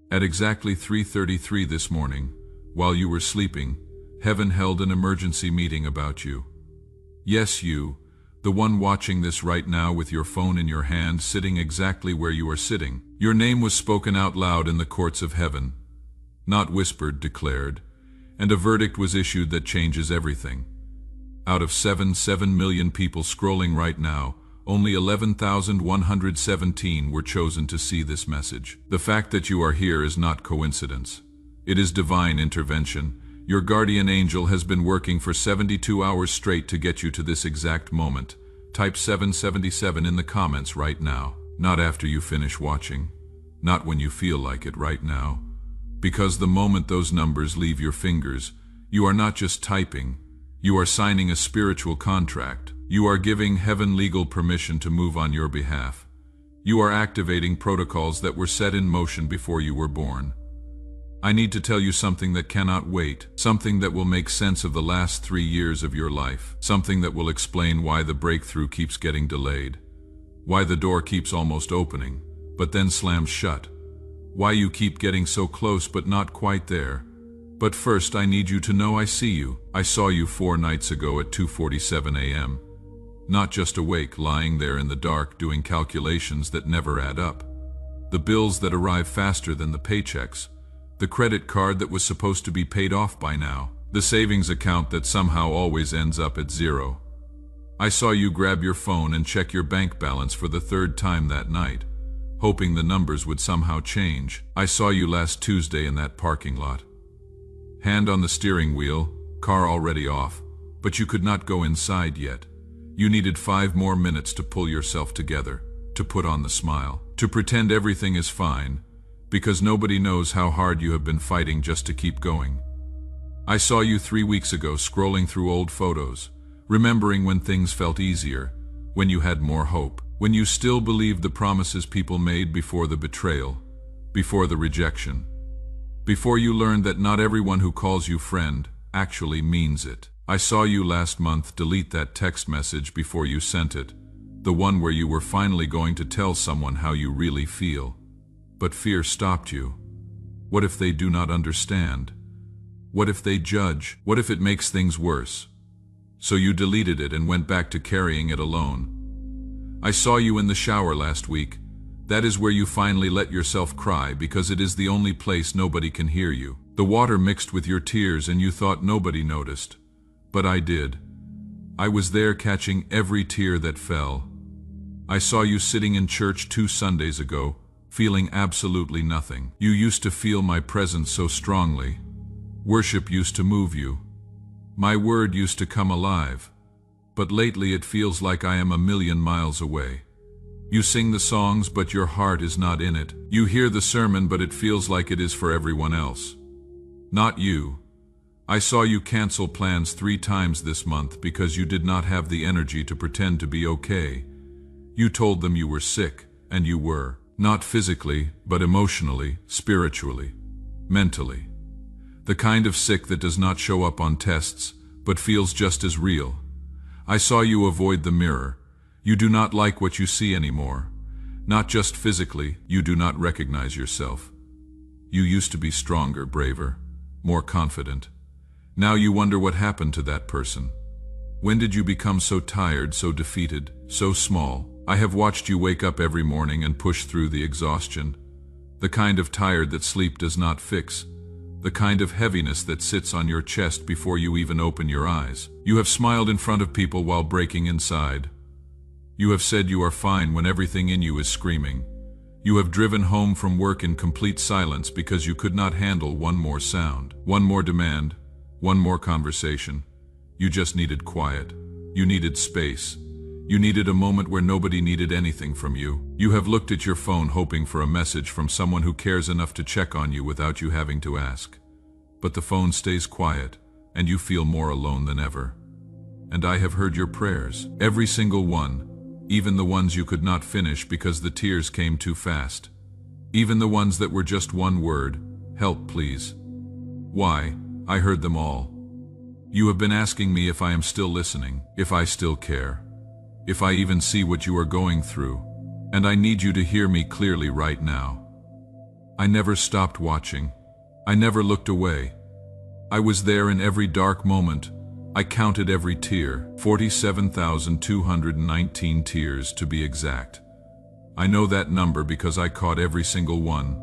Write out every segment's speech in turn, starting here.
At exactly 3:33 this morning, while you were sleeping, heaven held an emergency meeting about you. Yes, you, the one watching this right now with your phone in your hand, sitting exactly where you are sitting. Your name was spoken out loud in the courts of heaven, not whispered, declared, and a verdict was issued that changes everything. Out of 7 million people scrolling right now, only 11,117 were chosen to see this message. The fact that you are here is not coincidence. It is divine intervention. Your guardian angel has been working for 72 hours straight to get you to this exact moment. Type 777 in the comments right now. Not after you finish watching. Not when you feel like it right now. Because the moment those numbers leave your fingers, you are not just typing. You are signing a spiritual contract. You are giving heaven legal permission to move on your behalf. You are activating protocols that were set in motion before you were born. I need to tell you something that cannot wait, something that will make sense of the last 3 years of your life, something that will explain why the breakthrough keeps getting delayed, why the door keeps almost opening, but then slams shut, why you keep getting so close but not quite there. But first I need you to know I see you. I saw you 4 nights ago at 2:47 a.m. Not just awake, lying there in the dark doing calculations that never add up. The bills that arrive faster than the paychecks. The credit card that was supposed to be paid off by now. The savings account that somehow always ends up at 0. I saw you grab your phone and check your bank balance for the 3rd time that night, hoping the numbers would somehow change. I saw you last Tuesday in that parking lot. Hand on the steering wheel, car already off, but you could not go inside yet. You needed 5 more minutes to pull yourself together, to put on the smile, to pretend everything is fine, because nobody knows how hard you have been fighting just to keep going. I saw you 3 weeks ago scrolling through old photos, remembering when things felt easier, when you had more hope, when you still believed the promises people made before the betrayal, before the rejection, before you learned that not everyone who calls you friend actually means it. I saw you last month delete that text message before you sent it, the one where you were finally going to tell someone how you really feel. But fear stopped you. What if they do not understand? What if they judge? What if it makes things worse? So you deleted it and went back to carrying it alone. I saw you in the shower last week. That is where you finally let yourself cry because it is the only place nobody can hear you. The water mixed with your tears and you thought nobody noticed. But I did. I was there catching every tear that fell. I saw you sitting in church 2 Sundays ago, feeling absolutely nothing. You used to feel my presence so strongly. Worship used to move you. My word used to come alive. But lately it feels like I am a million miles away. You sing the songs, but your heart is not in it. You hear the sermon, but it feels like it is for everyone else. Not you. I saw you cancel plans 3 times this month because you did not have the energy to pretend to be okay. You told them you were sick, and you were. Not physically, but emotionally, spiritually, mentally. The kind of sick that does not show up on tests, but feels just as real. I saw you avoid the mirror. You do not like what you see anymore. Not just physically, you do not recognize yourself. You used to be stronger, braver, more confident. Now you wonder what happened to that person. When did you become so tired, so defeated, so small? I have watched you wake up every morning and push through the exhaustion. The kind of tired that sleep does not fix. The kind of heaviness that sits on your chest before you even open your eyes. You have smiled in front of people while breaking inside. You have said you are fine when everything in you is screaming. You have driven home from work in complete silence because you could not handle one more sound, one more demand, one more conversation. You just needed quiet. You needed space. You needed a moment where nobody needed anything from you. You have looked at your phone hoping for a message from someone who cares enough to check on you without you having to ask. But the phone stays quiet, and you feel more alone than ever. And I have heard your prayers, every single one, even the ones you could not finish because the tears came too fast. Even the ones that were just one word, help please. Why? I heard them all. You have been asking me if I am still listening, if I still care, if I even see what you are going through, and I need you to hear me clearly right now. I never stopped watching. I never looked away. I was there in every dark moment. I counted every tear, 47,219 tears to be exact. I know that number because I caught every single one.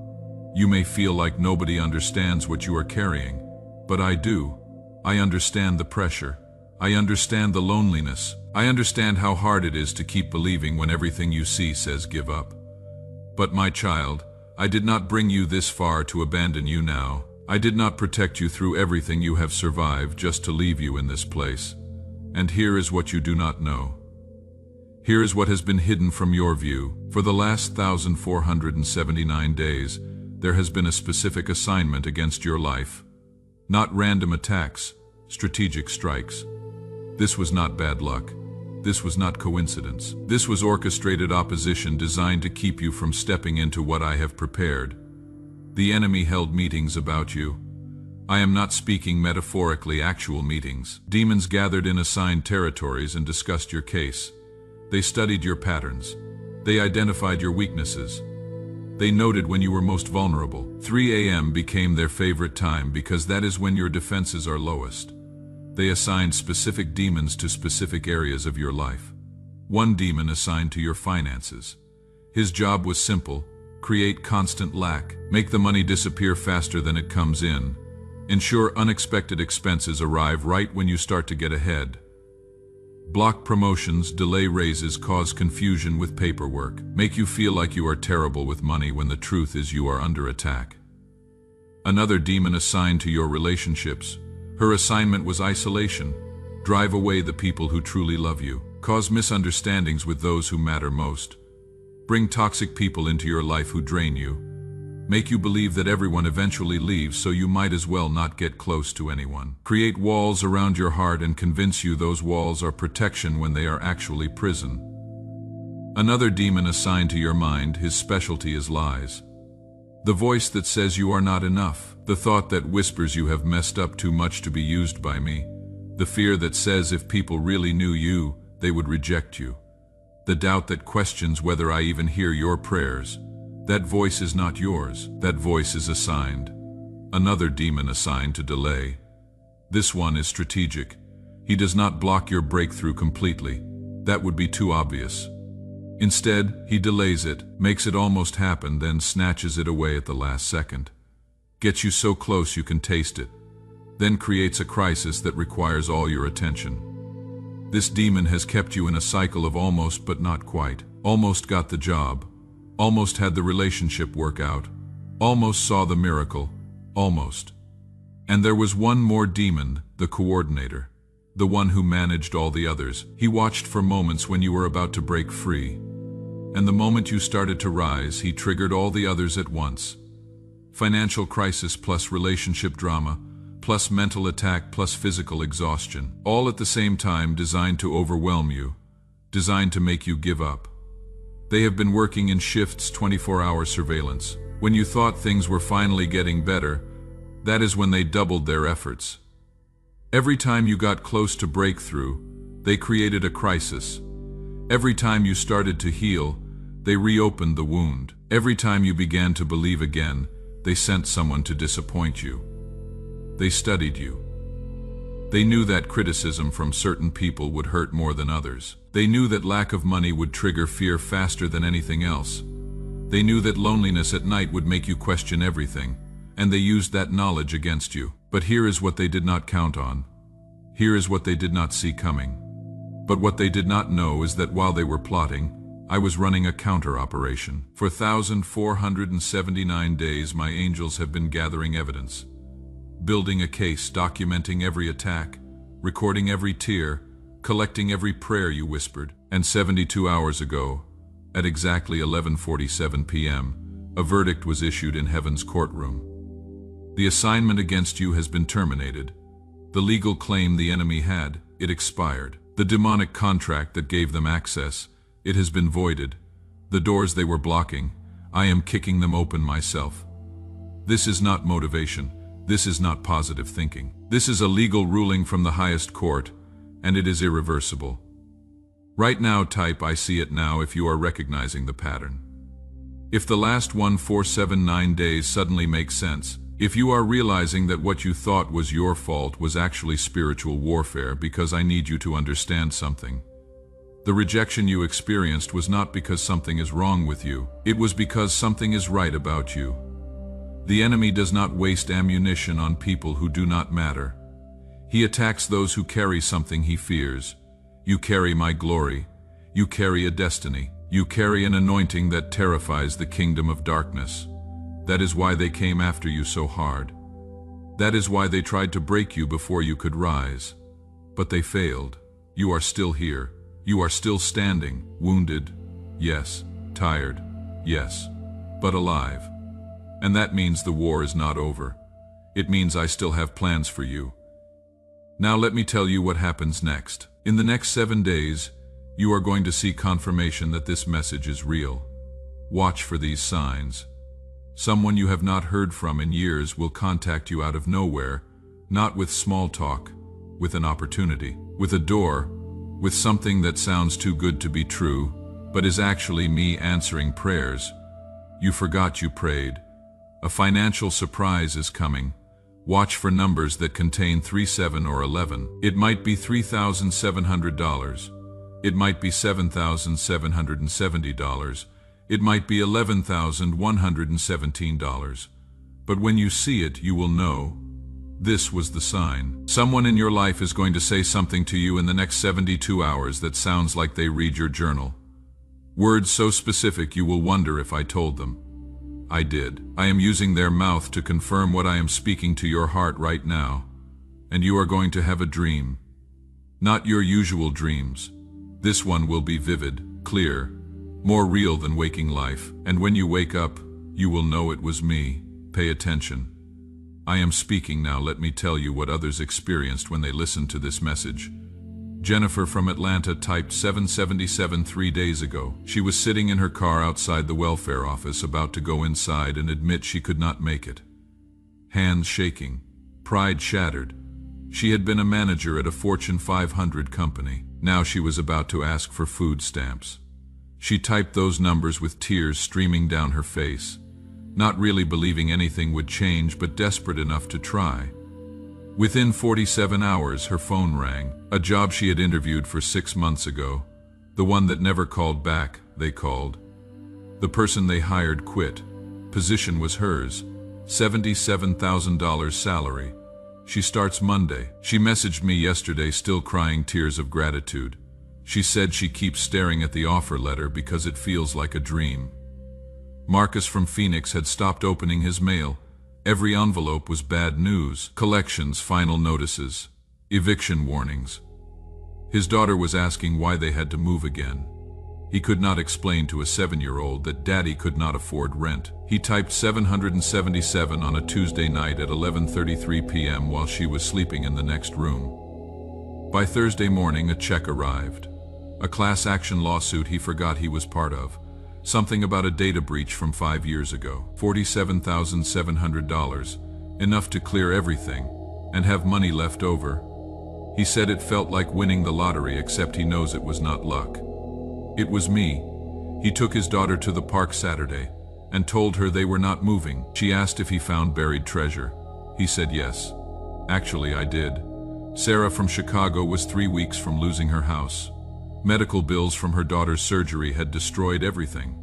You may feel like nobody understands what you are carrying, but I do. I understand the pressure. I understand the loneliness. I understand how hard it is to keep believing when everything you see says give up. But my child, I did not bring you this far to abandon you now. I did not protect you through everything you have survived just to leave you in this place. And here is what you do not know. Here is what has been hidden from your view. For the last 1,479 days, there has been a specific assignment against your life. Not random attacks, strategic strikes. This was not bad luck. This was not coincidence. This was orchestrated opposition designed to keep you from stepping into what I have prepared. The enemy held meetings about you. I am not speaking metaphorically, actual meetings. Demons gathered in assigned territories and discussed your case. They studied your patterns. They identified your weaknesses. They noted when you were most vulnerable. 3 a.m. became their favorite time because that is when your defenses are lowest. They assigned specific demons to specific areas of your life. One demon assigned to your finances. His job was simple: create constant lack, make the money disappear faster than it comes in, ensure unexpected expenses arrive right when you start to get ahead. Block promotions, delay raises, cause confusion with paperwork, make you feel like you are terrible with money when the truth is you are under attack. Another demon assigned to your relationships. Her assignment was isolation. Drive away the people who truly love you. Cause misunderstandings with those who matter most. Bring toxic people into your life who drain you. Make you believe that everyone eventually leaves, so you might as well not get close to anyone. Create walls around your heart and convince you those walls are protection when they are actually prison. Another demon assigned to your mind, his specialty is lies. The voice that says you are not enough. The thought that whispers you have messed up too much to be used by me. The fear that says if people really knew you, they would reject you. The doubt that questions whether I even hear your prayers. That voice is not yours. That voice is assigned. Another demon assigned to delay. This one is strategic. He does not block your breakthrough completely. That would be too obvious. Instead, he delays it, makes it almost happen, then snatches it away at the last second. Gets you so close you can taste it. Then creates a crisis that requires all your attention. This demon has kept you in a cycle of almost but not quite. Almost got the job. Almost had the relationship work out. Almost saw the miracle. Almost. And there was one more demon, the coordinator. The one who managed all the others. He watched for moments when you were about to break free. And the moment you started to rise, he triggered all the others at once. Financial crisis plus relationship drama, plus mental attack plus physical exhaustion. All at the same time, designed to overwhelm you. Designed to make you give up. They have been working in shifts, 24-hour surveillance. When you thought things were finally getting better, that is when they doubled their efforts. Every time you got close to breakthrough, they created a crisis. Every time you started to heal, they reopened the wound. Every time you began to believe again, they sent someone to disappoint you. They studied you. They knew that criticism from certain people would hurt more than others. They knew that lack of money would trigger fear faster than anything else. They knew that loneliness at night would make you question everything, and they used that knowledge against you. But here is what they did not count on. Here is what they did not see coming. But what they did not know is that while they were plotting, I was running a counter-operation. For 1,479 days my angels have been gathering evidence. Building a case, documenting every attack, recording every tear, collecting every prayer you whispered. And 72 hours ago, at exactly 11:47 p.m., a verdict was issued in heaven's courtroom. The assignment against you has been terminated. The legal claim the enemy had, it expired. The demonic contract that gave them access, it has been voided. The doors they were blocking, I am kicking them open myself. This is not motivation. This is not positive thinking. This is a legal ruling from the highest court, and it is irreversible. Right now type I see it now if you are recognizing the pattern. If the last 1479 days suddenly make sense, if you are realizing that what you thought was your fault was actually spiritual warfare, because I need you to understand something. The rejection you experienced was not because something is wrong with you. It was because something is right about you. The enemy does not waste ammunition on people who do not matter. He attacks those who carry something he fears. You carry my glory. You carry a destiny. You carry an anointing that terrifies the kingdom of darkness. That is why they came after you so hard. That is why they tried to break you before you could rise. But they failed. You are still here. You are still standing, wounded, yes, tired, yes, but alive. And that means the war is not over. It means I still have plans for you. Now let me tell you what happens next. In the next 7 days, you are going to see confirmation that this message is real. Watch for these signs. Someone you have not heard from in years will contact you out of nowhere, not with small talk, with an opportunity, with a door, with something that sounds too good to be true, but is actually me answering prayers. You forgot you prayed. A financial surprise is coming. Watch for numbers that contain 37 or 11. It might be $3,700. It might be $7,770. It might be $11,117. But when you see it, you will know this was the sign. Someone in your life is going to say something to you in the next 72 hours that sounds like they read your journal. Words so specific you will wonder if I told them. I did. I am using their mouth to confirm what I am speaking to your heart right now. And you are going to have a dream. Not your usual dreams. This one will be vivid, clear, more real than waking life. And when you wake up, you will know it was me. Pay attention. I am speaking now. Let me tell you what others experienced when they listened to this message. Jennifer from Atlanta typed 777 3 days ago. She was sitting in her car outside the welfare office, about to go inside and admit she could not make it. Hands shaking, pride shattered. She had been a manager at a Fortune 500 company. Now she was about to ask for food stamps. She typed those numbers with tears streaming down her face, not really believing anything would change, but desperate enough to try. Within 47 hours, her phone rang. A job she had interviewed for 6 months ago. The one that never called back, they called. The person they hired quit. Position was hers. $77,000 salary. She starts Monday. She messaged me yesterday, still crying tears of gratitude. She said she keeps staring at the offer letter because it feels like a dream. Marcus from Phoenix had stopped opening his mail. Every envelope was bad news, collections, final notices, eviction warnings. His daughter was asking why they had to move again. He could not explain to a 7-year-old that daddy could not afford rent. He typed 777 on a Tuesday night at 11:33 p.m. while she was sleeping in the next room. By Thursday morning, a check arrived. A class action lawsuit he forgot he was part of. Something about a data breach from 5 years ago. $47,700, enough to clear everything and have money left over. He said it felt like winning the lottery, except he knows it was not luck. It was me. He took his daughter to the park Saturday and told her they were not moving. She asked if he found buried treasure. He said yes. Actually, I did. Sarah from Chicago was 3 weeks from losing her house. Medical bills from her daughter's surgery had destroyed everything.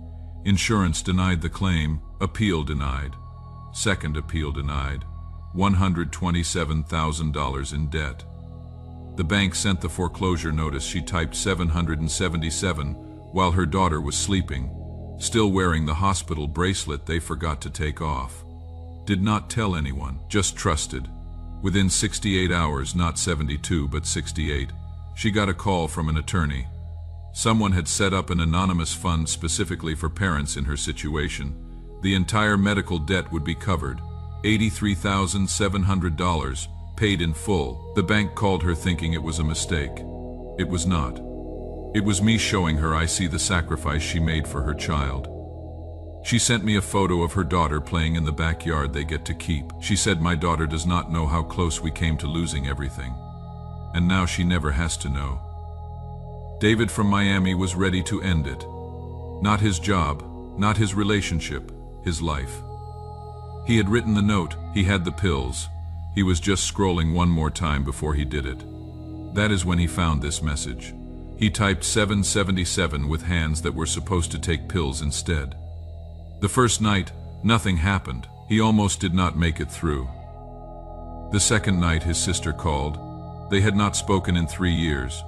Insurance denied the claim. Appeal denied. Second appeal denied. $127,000 in debt. The bank sent the foreclosure notice. She typed 777 while her daughter was sleeping, still wearing the hospital bracelet they forgot to take off. Did not tell anyone, just trusted. Within 68 hours, not 72 but 68, she got a call from an attorney. Someone had set up an anonymous fund specifically for parents in her situation. The entire medical debt would be covered. $83,700, paid in full. The bank called her thinking it was a mistake. It was not. It was me showing her I see the sacrifice she made for her child. She sent me a photo of her daughter playing in the backyard they get to keep. She said my daughter does not know how close we came to losing everything. And now she never has to know. David from Miami was ready to end it. Not his job, not his relationship, his life. He had written the note, he had the pills. He was just scrolling one more time before he did it. That is when he found this message. He typed 777 with hands that were supposed to take pills instead. The first night, nothing happened. He almost did not make it through. The second night his sister called. They had not spoken in 3 years.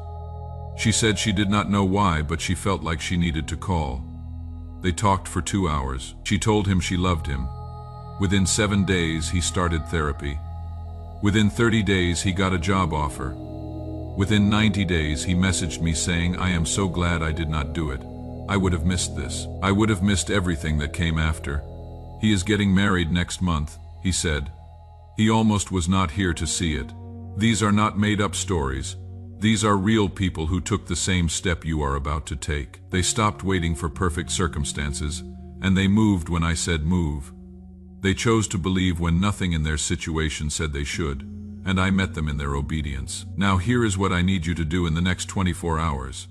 She said she did not know why, but she felt like she needed to call. They talked for 2 hours. She told him she loved him. Within 7 days he started therapy. Within 30 days he got a job offer. Within 90 days he messaged me saying, "I am so glad I did not do it. I would have missed this. I would have missed everything that came after." He is getting married next month, he said. He almost was not here to see it. These are not made-up stories. These are real people who took the same step you are about to take. They stopped waiting for perfect circumstances, and they moved when I said move. They chose to believe when nothing in their situation said they should, and I met them in their obedience. Now here is what I need you to do in the next 24 hours.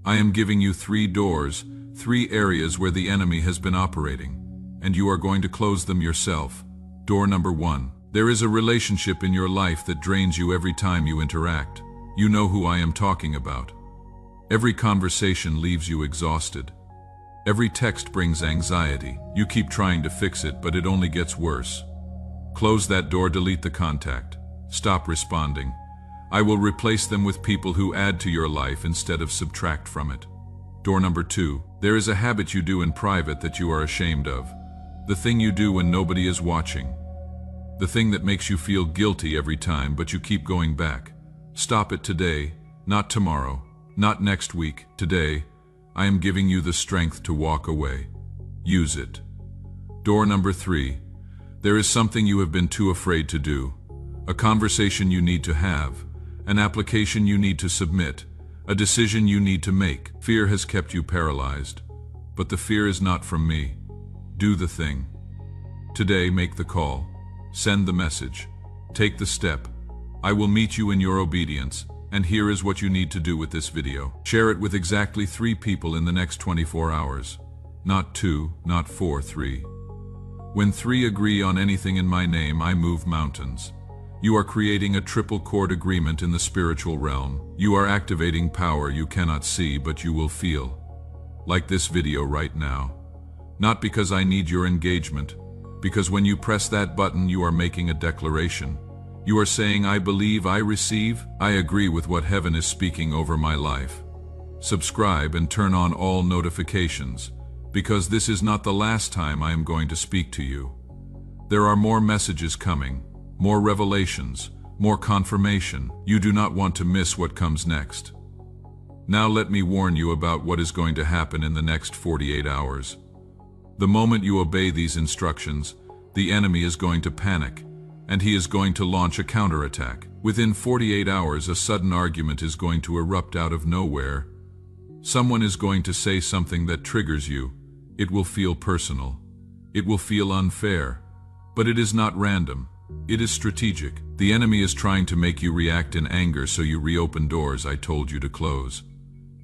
I am giving you 3 doors, 3 areas where the enemy has been operating, and you are going to close them yourself. Door number 1. There is a relationship in your life that drains you every time you interact. You know who I am talking about. Every conversation leaves you exhausted. Every text brings anxiety. You keep trying to fix it, but it only gets worse. Close that door, delete the contact. Stop responding. I will replace them with people who add to your life instead of subtract from it. Door number 2. There is a habit you do in private that you are ashamed of. The thing you do when nobody is watching. The thing that makes you feel guilty every time, but you keep going back. Stop it today, not tomorrow, not next week. Today, I am giving you the strength to walk away. Use it. Door number 3. There is something you have been too afraid to do. A conversation you need to have. An application you need to submit. A decision you need to make. Fear has kept you paralyzed. But the fear is not from me. Do the thing. Today, make the call. Send the message. Take the step. I will meet you in your obedience, and here is what you need to do with this video. Share it with exactly 3 people in the next 24 hours. Not 2, not 4, 3. When 3 agree on anything in my name, I move mountains. You are creating a triple chord agreement in the spiritual realm. You are activating power you cannot see, but you will feel. Like this video right now. Not because I need your engagement, because when you press that button, you are making a declaration. You are saying, I believe, I receive, I agree with what heaven is speaking over my life. Subscribe and turn on all notifications, because this is not the last time I am going to speak to you. There are more messages coming, more revelations, more confirmation. You do not want to miss what comes next. Now let me warn you about what is going to happen in the next 48 hours. The moment you obey these instructions, the enemy is going to panic, and he is going to launch a counterattack. Within 48 hours, a sudden argument is going to erupt out of nowhere. Someone is going to say something that triggers you. It will feel personal. It will feel unfair. But it is not random. It is strategic. The enemy is trying to make you react in anger, so you reopen doors I told you to close.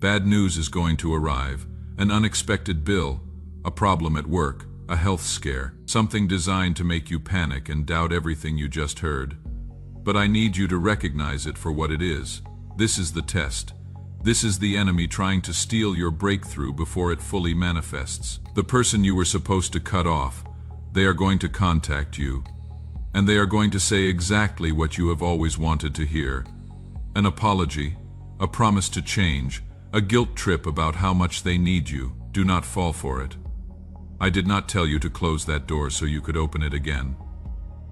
Bad news is going to arrive. An unexpected bill, a problem at work, a health scare, something designed to make you panic and doubt everything you just heard. But I need you to recognize it for what it is. This is the test. This is the enemy trying to steal your breakthrough before it fully manifests. The person you were supposed to cut off, they are going to contact you. And they are going to say exactly what you have always wanted to hear. An apology, a promise to change, a guilt trip about how much they need you. Do not fall for it. I did not tell you to close that door so you could open it again.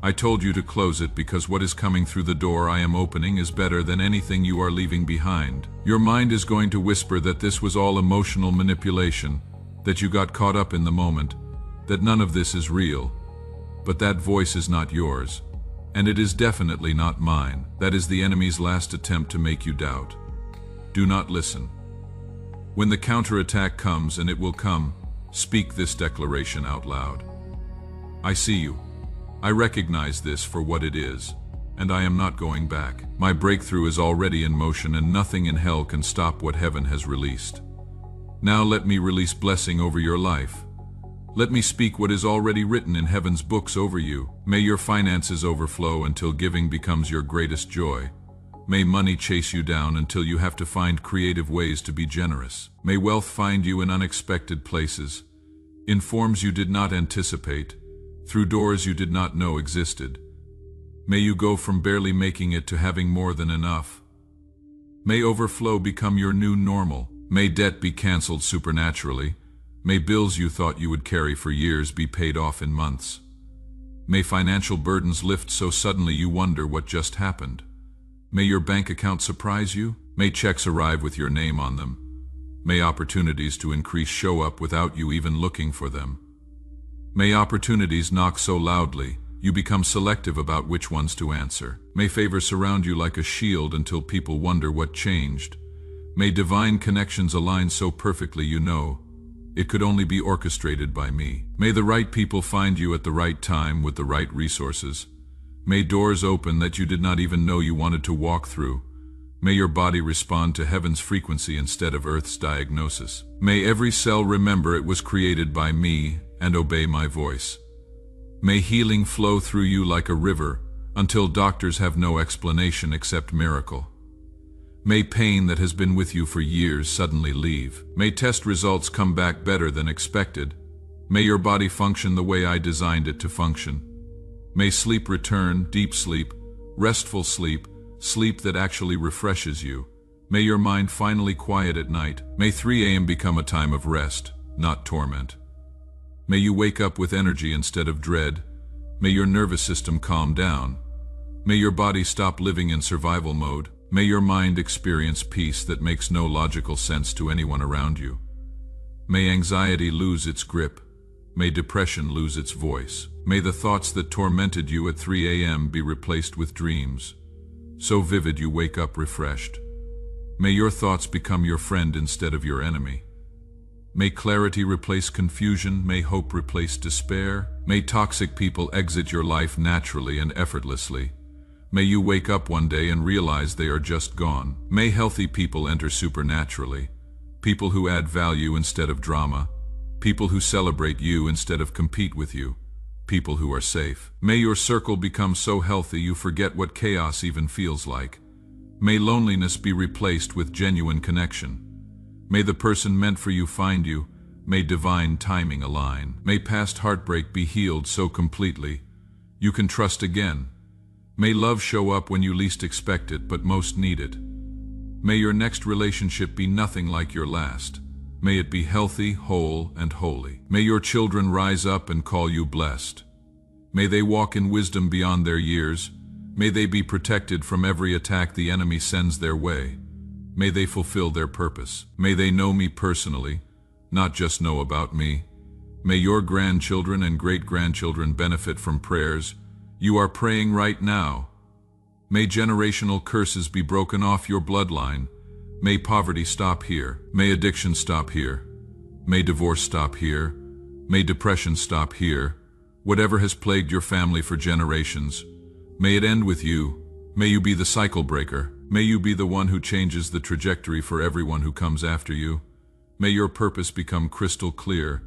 I told you to close it because what is coming through the door I am opening is better than anything you are leaving behind. Your mind is going to whisper that this was all emotional manipulation, that you got caught up in the moment, that none of this is real. But that voice is not yours, and it is definitely not mine. That is the enemy's last attempt to make you doubt. Do not listen. When the counterattack comes, and it will come, speak this declaration out loud. I see you. I recognize this for what it is, and I am not going back. My breakthrough is already in motion, and nothing in hell can stop what heaven has released. Now let me release blessing over your life. Let me speak what is already written in heaven's books over you. May your finances overflow until giving becomes your greatest joy. May money chase you down until you have to find creative ways to be generous. May wealth find you in unexpected places, in forms you did not anticipate, through doors you did not know existed. May you go from barely making it to having more than enough. May overflow become your new normal. May debt be canceled supernaturally. May bills you thought you would carry for years be paid off in months. May financial burdens lift so suddenly you wonder what just happened. May your bank account surprise you. May checks arrive with your name on them. May opportunities to increase show up without you even looking for them. May opportunities knock so loudly, you become selective about which ones to answer. May favor surround you like a shield until people wonder what changed. May divine connections align so perfectly you know it could only be orchestrated by me. May the right people find you at the right time with the right resources. May doors open that you did not even know you wanted to walk through. May your body respond to heaven's frequency instead of earth's diagnosis. May every cell remember it was created by me and obey my voice. May healing flow through you like a river until doctors have no explanation except miracle. May pain that has been with you for years suddenly leave. May test results come back better than expected. May your body function the way I designed it to function. May sleep return, deep sleep, restful sleep, sleep that actually refreshes you. May your mind finally quiet at night. May 3 a.m. become a time of rest, not torment. May you wake up with energy instead of dread. May your nervous system calm down. May your body stop living in survival mode. May your mind experience peace that makes no logical sense to anyone around you. May anxiety lose its grip. May depression lose its voice. May the thoughts that tormented you at 3 a.m. be replaced with dreams, so vivid you wake up refreshed. May your thoughts become your friend instead of your enemy. May clarity replace confusion. May hope replace despair. May toxic people exit your life naturally and effortlessly. May you wake up one day and realize they are just gone. May healthy people enter supernaturally. People who add value instead of drama. People who celebrate you instead of compete with you. People who are safe. May your circle become so healthy you forget what chaos even feels like. May loneliness be replaced with genuine connection. May the person meant for you find you. May divine timing align. May past heartbreak be healed so completely you can trust again. May love show up when you least expect it but most need it. May your next relationship be nothing like your last. May it be healthy, whole, and holy. May your children rise up and call you blessed. May they walk in wisdom beyond their years. May they be protected from every attack the enemy sends their way. May they fulfill their purpose. May they know me personally, not just know about me. May your grandchildren and great-grandchildren benefit from prayers you are praying right now. May generational curses be broken off your bloodline. May poverty stop here. May addiction stop here. May divorce stop here. May depression stop here. Whatever has plagued your family for generations, may it end with you. May you be the cycle breaker. May you be the one who changes the trajectory for everyone who comes after you. May your purpose become crystal clear.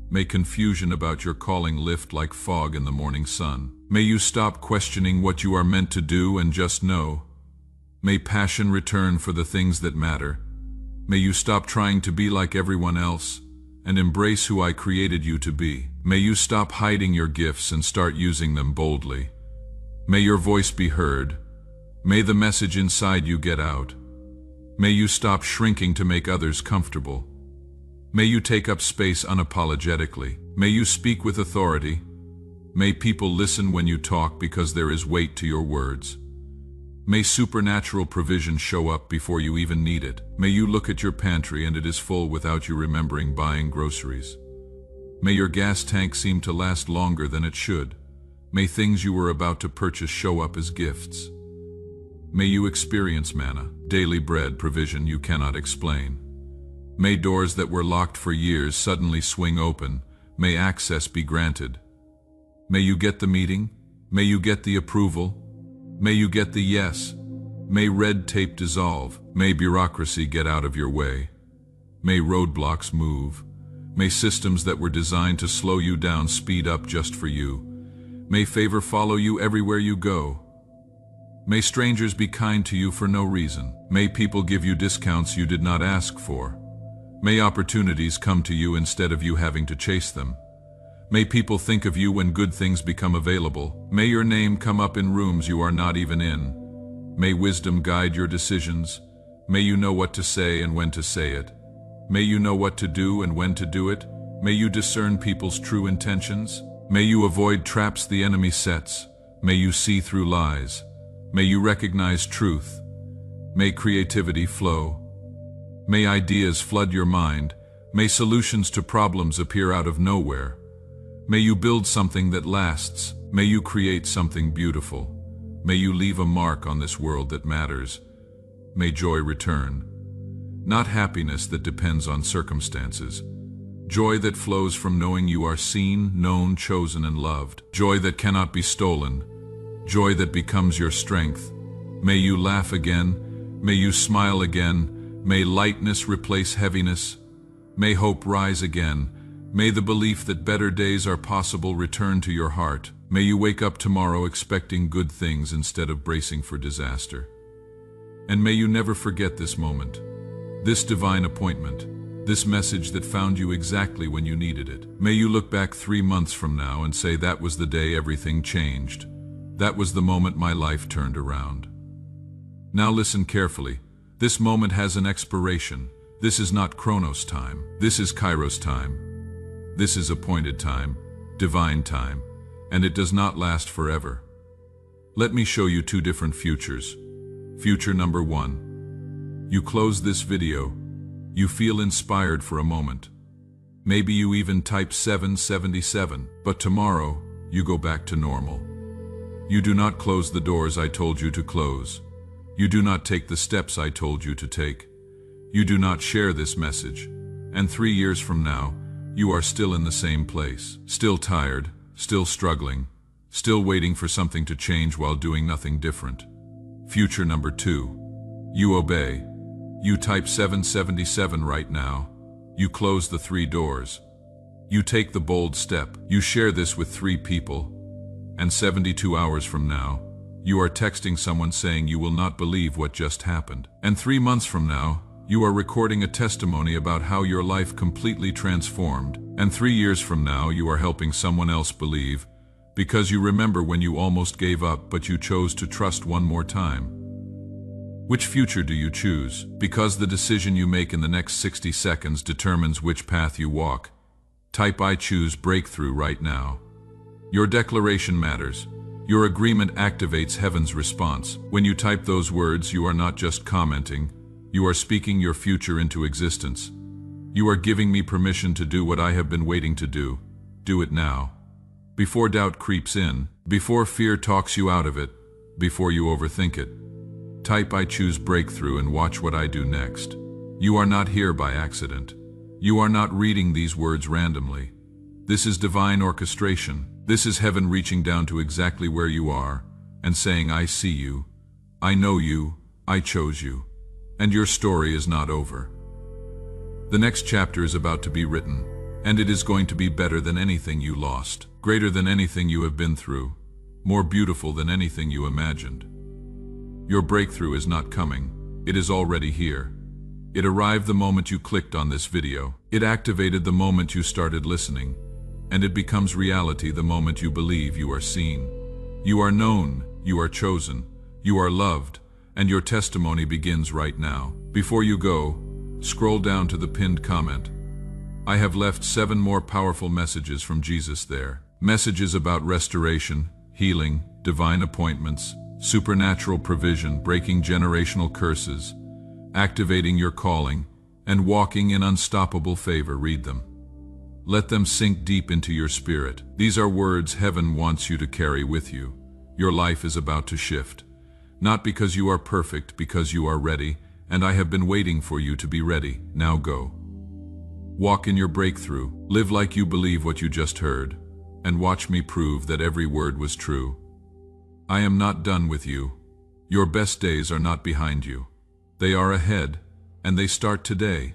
May confusion about your calling lift like fog in the morning sun. May you stop questioning what you are meant to do and just know. May passion return for the things that matter. May you stop trying to be like everyone else and embrace who I created you to be. May you stop hiding your gifts and start using them boldly. May your voice be heard. May the message inside you get out. May you stop shrinking to make others comfortable. May you take up space unapologetically. May you speak with authority. May people listen when you talk because there is weight to your words. May supernatural provision show up before you even need it. May you look at your pantry and it is full without you remembering buying groceries. May your gas tank seem to last longer than it should. May things you were about to purchase show up as gifts. May you experience manna, daily bread provision you cannot explain. May doors that were locked for years suddenly swing open. May access be granted. May you get the meeting. May you get the approval. May you get the yes. May red tape dissolve. May bureaucracy get out of your way. May roadblocks move. May systems that were designed to slow you down speed up just for you. May favor follow you everywhere you go. May strangers be kind to you for no reason. May people give you discounts you did not ask for. May opportunities come to you instead of you having to chase them. May people think of you when good things become available. May your name come up in rooms you are not even in. May wisdom guide your decisions. May you know what to say and when to say it. May you know what to do and when to do it. May you discern people's true intentions. May you avoid traps the enemy sets. May you see through lies. May you recognize truth. May creativity flow. May ideas flood your mind. May solutions to problems appear out of nowhere. May you build something that lasts. May you create something beautiful. May you leave a mark on this world that matters. May joy return. Not happiness that depends on circumstances. Joy that flows from knowing you are seen, known, chosen, and loved. Joy that cannot be stolen. Joy that becomes your strength. May you laugh again. May you smile again. May lightness replace heaviness. May hope rise again. May the belief that better days are possible return to your heart. May you wake up tomorrow expecting good things instead of bracing for disaster. And may you never forget this moment, this divine appointment, this message that found you exactly when you needed it. May you look back 3 months from now and say that was the day everything changed. That was the moment my life turned around. Now listen carefully. This moment has an expiration. This is not Chronos time. This is Kairos time. This is appointed time, divine time, and it does not last forever. Let me show you 2 different futures. Future number 1. You close this video. You feel inspired for a moment. Maybe you even type 777, but tomorrow you go back to normal. You do not close the doors I told you to close. You do not take the steps I told you to take. You do not share this message. And 3 years from now, you are still in the same place, still tired, still struggling, still waiting for something to change while doing nothing different. Future number 2. You obey. You type 777 right now. You close the 3 doors. You take the bold step. You share this with 3 people. And 72 hours from now, you are texting someone saying you will not believe what just happened. And 3 months from now, you are recording a testimony about how your life completely transformed. And 3 years from now, you are helping someone else believe, because you remember when you almost gave up but you chose to trust one more time. Which future do you choose? Because the decision you make in the next 60 seconds determines which path you walk. Type I choose breakthrough right now. Your declaration matters. Your agreement activates heaven's response. When you type those words, you are not just commenting. You are speaking your future into existence. You are giving me permission to do what I have been waiting to do. Do it now. Before doubt creeps in, before fear talks you out of it, before you overthink it. Type I choose breakthrough and watch what I do next. You are not here by accident. You are not reading these words randomly. This is divine orchestration. This is heaven reaching down to exactly where you are and saying, I see you, I know you, I chose you. And your story is not over. The next chapter is about to be written, and it is going to be better than anything you lost, greater than anything you have been through, more beautiful than anything you imagined. Your breakthrough is not coming. It is already here. It arrived the moment you clicked on this video. It activated the moment you started listening, and it becomes reality the moment you believe you are seen. You are known, you are chosen, you are loved, and your testimony begins right now. Before you go, scroll down to the pinned comment. I have left 7 more powerful messages from Jesus there. Messages about restoration, healing, divine appointments, supernatural provision, breaking generational curses, activating your calling, and walking in unstoppable favor. Read them. Let them sink deep into your spirit. These are words heaven wants you to carry with you. Your life is about to shift. Not because you are perfect, because you are ready, and I have been waiting for you to be ready. Now go. Walk in your breakthrough. Live like you believe what you just heard, and watch me prove that every word was true. I am not done with you. Your best days are not behind you. They are ahead, and they start today.